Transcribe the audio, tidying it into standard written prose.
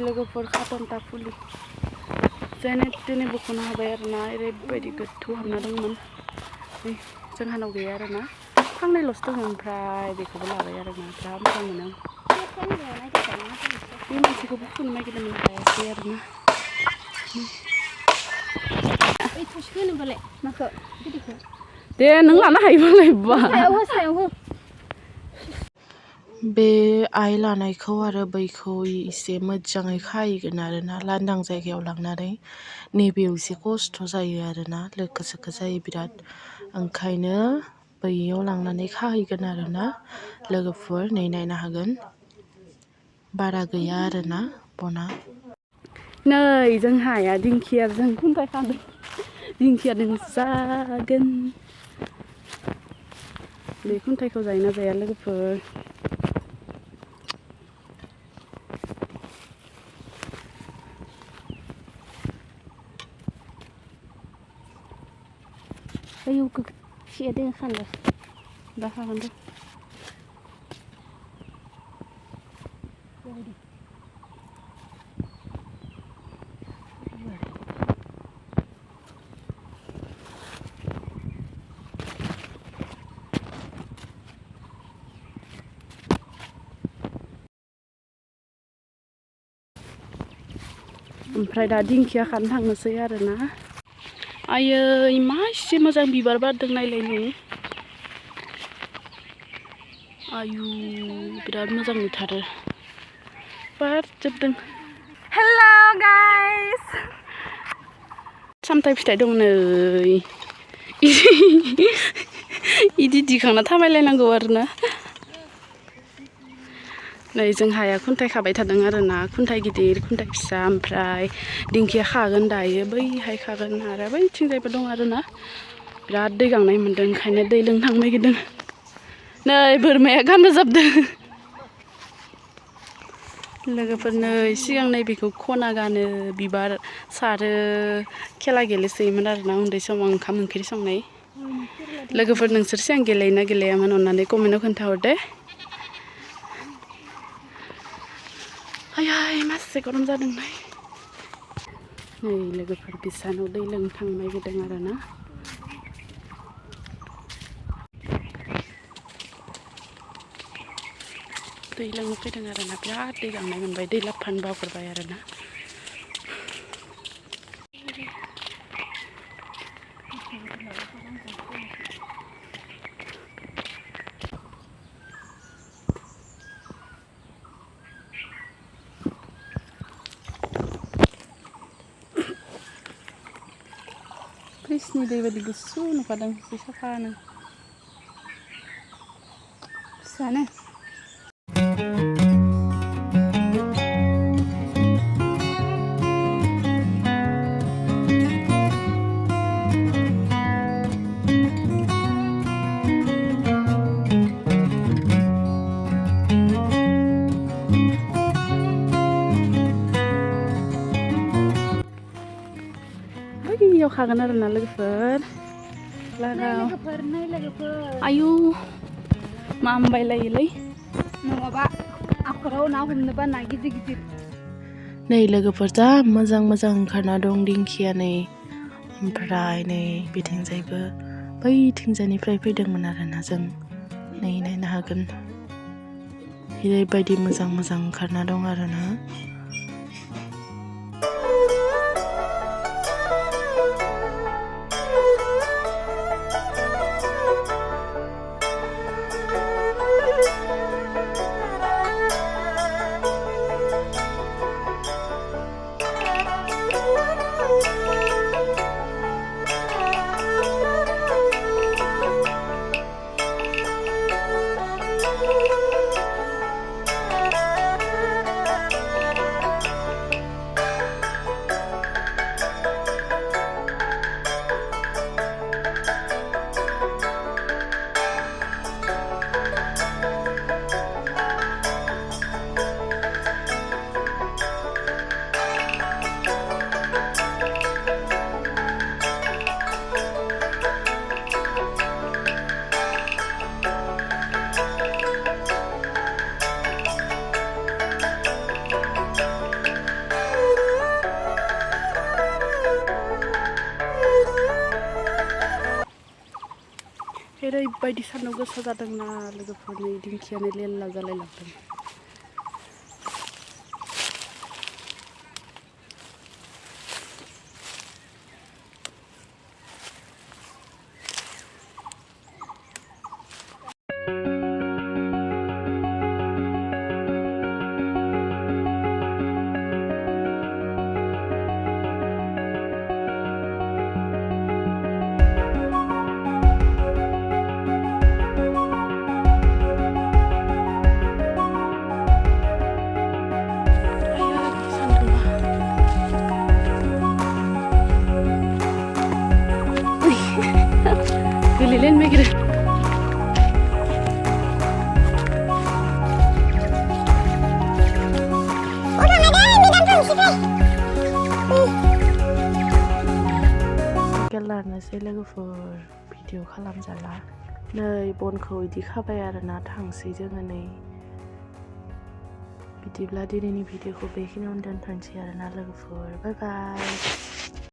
लोगोफोर khwntha फुलि जेने तेने बख'नो हाबाय आरोना ओरैबायदि गोथौ हाबना दंमोन जोंहानाव गैया आरोना फांनैल'सो दङ ओमफ्राय बेखौबो लाबाय आरोना बिराद मोजां मोनो बे मोनसेखौबो फुनो नागिरदोंमोन हायासै आरोना दे नों लानो हायोबालाय बा बे आइ लानायखौ आरो बैखौ एसे मोजाङै खाहैगोन आरोना लांदां जायगायाव लांनानै नैबेयाव एसे खस्थ' जायो आरोना लोखो सोखो जायो बिराद ओंखायनो बैयाव लांनानै खाहैगोन आरोना लोगोफोर नै नायनो हागोन बारा गैया आरोना बना नै जोंहाया दिंखियाजों खुन्थाइ खादों दिंखियाजों जागोन बे खुन्थाइखौ जायोना जाया लोगोफोर आयौ गोगोमथिया दोङो खानो दा हागोन र' ओमफ्राय दा दिंखिया खानो थांनोसै आरोना आयै मा एसे मोजां बिबार बारदों नायलाय नै आयु बिराद मोजां नुथारो बारजोबदों हेल' गाइस सामथाइ फिथाइ दं नै इदि दिखांना थाबायलायनांगौ आरोना नै जोंहाया खुन्थाइ खाबाय थादों आरोना खुन्थाइ गिदिर खुन्थाइ फिसा ओमफ्राय दिंखिया खागोन दायो बैहाय खागोन आरो बैथिंजायबो दं आरोना बिराद दै गांनाय मोन्दों ओंखायनो दै लोंनो थांनो नागिरदों नै बोरमाया गान रोजाबदों लोगोफोर नै सिगां नैबेखौ खना गानो बिबार सारो खेला गेलेसोयोमोन आरोना उन्दै समाव ओंखाम ओंख्रि संनाय लोगोफोर नोंसोर सिगां गेलेयोना गेलेयामोन अननानै कमेन्टआव खोन्थाहर दे आयै मासे गरम जादोंलाय नै लोगोफोर बिसानाव दै लोंनो थांनो नागिरदों आरोना दै लोंनो फैदों आरोना बिराद दै गांनाय मोनबाय दै लाबफानो बावगारबाय आरोना फ्रिजनि दै बायदि गुसु नुखादों जि साफानो फिसानो बैयाव खागोन आरोना लोगोफोर आयु मा होनबायलायोलै नङाबा आखराव ना हमनोबा ना गिदिर गिदिर नै लोगोफोर जा मोजां मोजां ओंखारना दं दिंखिया नै ओमफ्राय नै बिथिंजायबो बैथिंजायनिफ्राय फैदोंमोन आरोना जों नै नायनो हागोन ओरैबायदि मोजां मोजां ओंखारना दं आरोना ओरैबायदि सान्दुं गोसा जादोंना लोगोफोरनि दिंखियानो लेला जालायलांदों। Gelilin mi girer? Galarनोसै लोगोफोर भिडिअ खालामजाला नै बनखौ इदि खाबाय आरोना थांसै जोङो नै बिदिब्ला दिनैनि भिडिअखौ बेखिनियावनो दोनथ'नोसै आरोना लोगोफोर बाय बाय